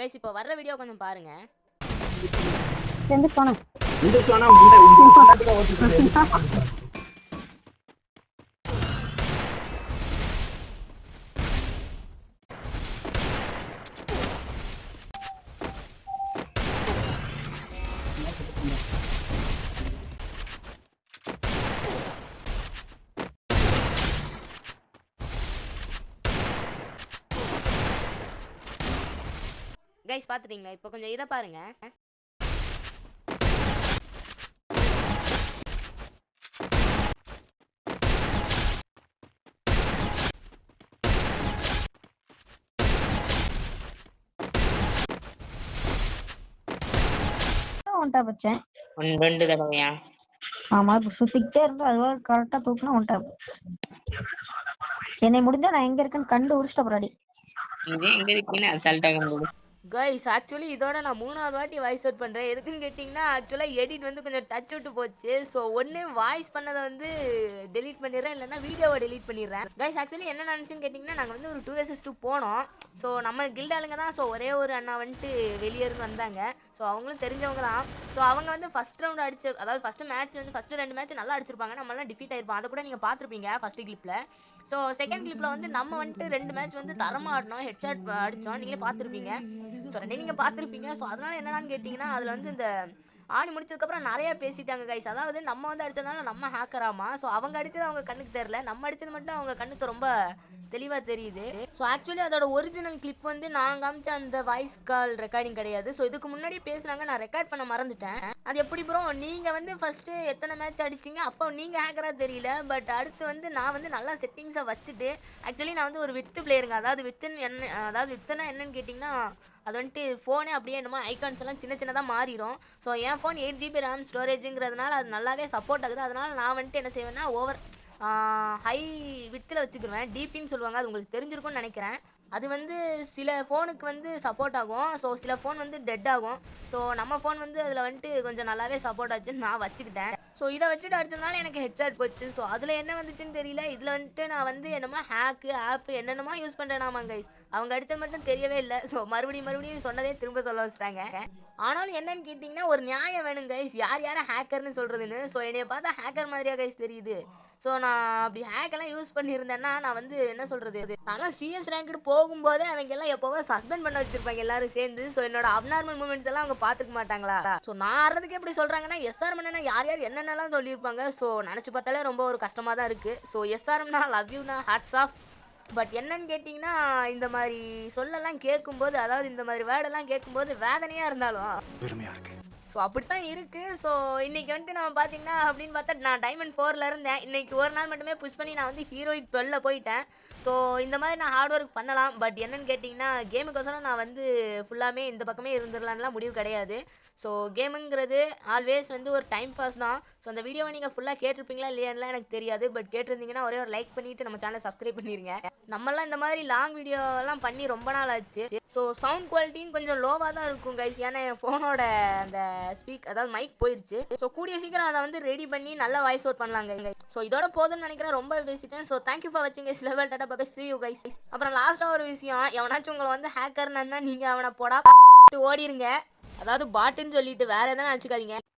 Guys இப்போ வர்ற video கொஞ்சம் பாருங்க. கைஸ் பார்த்துட்டீங்களா? இப்போ கொஞ்சம் இதை பாருங்க. ரெண்டு தடவையா? ஆமா, இப்ப சுத்திக்கிட்டே இருந்தா அதுவா கரெக்டா தூக்குனா ஒன் டாப். என்னை முடிஞ்சா நான் எங்க இருக்கேன்னு கண்டு உடிச்சிட்ட பிராடி. இதே எங்க இருக்கீன்னு அசால்ட்டா கண்டுபிடி. கைஸ் ஆக்சுவலி இதோட நான் 3வது வாட்டி வாய்ஸ் அவுட் பண்ணுறேன். எதுக்குன்னு கேட்டிங்கன்னா ஆக்சுவலாக எடிட் வந்து கொஞ்சம் டச் விட்டு போச்சு. ஸோ ஒன்று வாய்ஸ் பண்ணதை வந்து டெலீட் பண்ணிடுறேன், இல்லைன்னா வீடியோவை டெலீட் பண்ணிடுறேன். கைஸ் ஆக்சுவலி என்ன நினச்சின்னு கேட்டிங்கன்னா நாங்கள் வந்து ஒரு 2 vs 2 போனோம். ஸோ நம்ம கில்டாளுங்க தான். ஸோ ஒரே ஒரு அண்ணா வந்துட்டு வெளியே இருந்து வந்தாங்க. ஸோ அவங்களும் தெரிஞ்சவங்க தான். ஸோ அவங்க வந்து ஃபஸ்ட் ரவுண்ட் அதாவது ஃபஸ்ட்டு மேட்ச் வந்து ஃபஸ்ட்டு 2 மேட்ச் நல்லா அடிச்சிருப்பாங்க. நம்மளாம் டிஃபீட் ஆயிருப்போம். அதை கூட நீங்கள் பார்த்துருப்பீங்க ஃபஸ்ட்டு கிளிப்பில். ஸோ செகண்ட் கிளிப்பில் வந்து நம்ம வந்துட்டு 2 மேட்ச் வந்து தரமாக ஆடினோம், ஹெட்ஷாட் அடித்தோம். நீங்களே பார்த்துருப்பீங்க. ஸோ ரெண்டே நீங்கள் பார்த்துருப்பீங்க. ஸோ அதனால் என்னென்னு கேட்டிங்கன்னா அதில் வந்து இந்த ஆடி முடிச்சதுக்கப்புறம் நிறைய பேசிட்டாங்க கைஸ். அதாவது நம்ம வந்து அடித்ததுனால நம்ம ஹேக்கராமா. ஸோ அவங்க அடித்தது அவங்க கண்ணுக்கு தெரியல, நம்ம அடித்தது மட்டும் அவங்க கண்ணுக்கு ரொம்ப தெளிவாக தெரியுது. ஸோ ஆக்சுவலி அதோட ஒரிஜினல் கிளிப் வந்து நான் காமிச்ச அந்த வாய்ஸ் கால் ரெக்கார்டிங் கிடையாது. ஸோ இதுக்கு முன்னாடி பேசுனாங்க, நான் ரெக்கார்ட் பண்ண மறந்துட்டேன். அது எப்படி ப்ரோ நீங்கள் வந்து ஃபஸ்ட்டு எத்தனை மேட்ச் அடிச்சிங்க, அப்போ நீங்கள் ஹேக்கராக தெரியல. பட் அடுத்து வந்து நான் வந்து நல்லா செட்டிங்ஸை வச்சுட்டு ஆக்சுவலி நான் வந்து ஒரு வித்து பிளேயருங்க. அதாவது வித்துன்னா என்னன்னு கேட்டிங்கன்னா அது வந்துட்டு ஃபோனே அப்படியே என்னமோ ஐகான்ஸ் எல்லாம் சின்ன சின்னதாக மாறிடும். ஸோ என் ஃபோன் 8 GB ரேம் ஸ்டோரேஜுங்கிறதுனால அது நல்லாவே சப்போர்ட் ஆகுது. அதனால் நான் வந்துட்டு என்ன செய்வேன்னா ஓவர் ஹை வித்தில் வச்சுக்கிடுவேன். டிபின்னு சொல்லுவாங்க, அது உங்களுக்கு தெரிஞ்சிருக்கும்னு நினைக்கிறேன். அது வந்து சில ஃபோனுக்கு வந்து சப்போர்ட் ஆகும், ஸோ சில ஃபோன் வந்து டெட் ஆகும். ஸோ நம்ம ஃபோன் வந்து அதில் வந்துட்டு கொஞ்சம் நல்லாவே சப்போர்ட் ஆச்சுன்னு நான் வச்சுக்கிட்டேன். ஸோ இதை வச்சுட்டு அடிச்சதுனால எனக்கு ஹெட்ஷாட் போச்சு. ஸோ அதில் என்ன வந்துச்சுன்னு தெரியல. இதில் வந்துட்டு நான் வந்து என்னமோ ஹேக்கு ஆப்பு என்னென்னமோ யூஸ் பண்ணுறேனாமா கைஸ். அவங்க அடித்தது மட்டும் தெரியவே இல்லை. ஸோ மறுபடியும் சொன்னதே திரும்ப சொல்ல வச்சுட்டாங்க. ஆனாலும் என்னன்னு கேட்டிங்கன்னா ஒரு நியாயம் வேணும் கைஸ், யாரை ஹேக்கர்னு சொல்கிறதுன்னு. ஸோ என்னைய பார்த்தா ஹேக்கர் மாதிரியா கைஸ் தெரியுது. ஸோ நான் அப்படி ஹேக்கெல்லாம் யூஸ் பண்ணியிருந்தேன்னா நான் வந்து என்ன சொல்கிறது, நான்லாம் சிஎஸ் ரேங்க்டு போகும்போதே அவங்க எல்லாம் எப்போவோ சஸ்பெண்ட் பண்ண வச்சுருப்பாங்க எல்லாரும் சேர்ந்து. ஸோ என்னோட அப்நார்மல் மூமெண்ட்ஸ் எல்லாம் அவங்க பார்த்துக்க மாட்டாங்களா? ஸோ நான் ஆடுறதுக்கு எப்படி சொல்கிறாங்கன்னா எஸ்ஆர்எம்னா யார் என்னென்னலாம் சொல்லியிருப்பாங்க. ஸோ நினச்சி பார்த்தாலே ரொம்ப ஒரு கஷ்டமாக தான் இருக்குது. ஸோ எஸ்ஆர்எம்னா லவ் யூனா ஹேட்ஸ் ஆஃப். பட் என்னன்னு கேட்டிங்கன்னா இந்த மாதிரி சொல்லலாம் கேட்கும்போது, அதாவது இந்த மாதிரி வேர்டெல்லாம் கேட்கும்போது வேதனையாக இருந்தாலும் பெருமையாக இருக்குது. ஸோ அப்படித்தான் இருக்குது. ஸோ இன்றைக்கி வந்துட்டு நம்ம பார்த்தீங்கன்னா அப்படின்னு பார்த்தா நான் டைமண்ட் 4ல் இருந்தேன். இன்றைக்கி ஒரு நாள் மட்டுமே புஷ் பண்ணி நான் வந்து ஹீரோயிக் 12ல் போயிட்டேன். ஸோ இந்த மாதிரி நான் ஹார்ட் ஒர்க் பண்ணலாம். பட் என்னென்னு கேட்டிங்கன்னா கேமுக்கோசரம் நான் வந்து ஃபுல்லாமே இந்த பக்கமே இருந்துடலான்லாம் முடிவு கிடையாது. ஸோ கேமுங்கிறது ஆல்வேஸ் வந்து ஒரு டைம் பாஸ் தான். ஸோ அந்த வீடியோவை நீங்கள் ஃபுல்லாக கேட்டிருப்பீங்களா இல்லையான்லாம் எனக்கு தெரியாது. பட் கேட்டிருந்தீங்கன்னா ஒரே ஒரு லைக் பண்ணிவிட்டு நம்ம சேனலை சப்ஸ்கிரைப் பண்ணிடுங்க. நம்மளாம் இந்த மாதிரி லாங் வீடியோலாம் பண்ணி ரொம்ப நாள் ஆச்சு. ஸோ சவுண்ட் குவாலிட்டியும் கொஞ்சம் லோவாக தான் இருக்கும் கைஸ். ஏன்னா என் ஃபோனோட அந்த அதாவது மைக் போயிடுச்சு. ஸோ கூடிய சீக்கிரம் அதை வந்து ரெடி பண்ணி நல்லா வாய்ஸ் அவுட் பண்ணலாங்க. ஸோ இதோட போதும்னு நினைக்கிறேன், ரொம்ப பேசிட்டேன். ஸோ தேங்க்யூ ஃபார் வாட்சிங் கைஸ். லெவல் டாடா bye bye, see you guys. அப்புறம் லாஸ்ட்டாக ஒரு விஷயம், எவனாச்சும் உங்களை வந்து ஹேக்கர்னா நீங்கள் அவனை போடா ஓடிருங்க. அதாவது பாட்டுன்னு சொல்லிட்டு வேற எதனா வச்சுக்காதீங்க.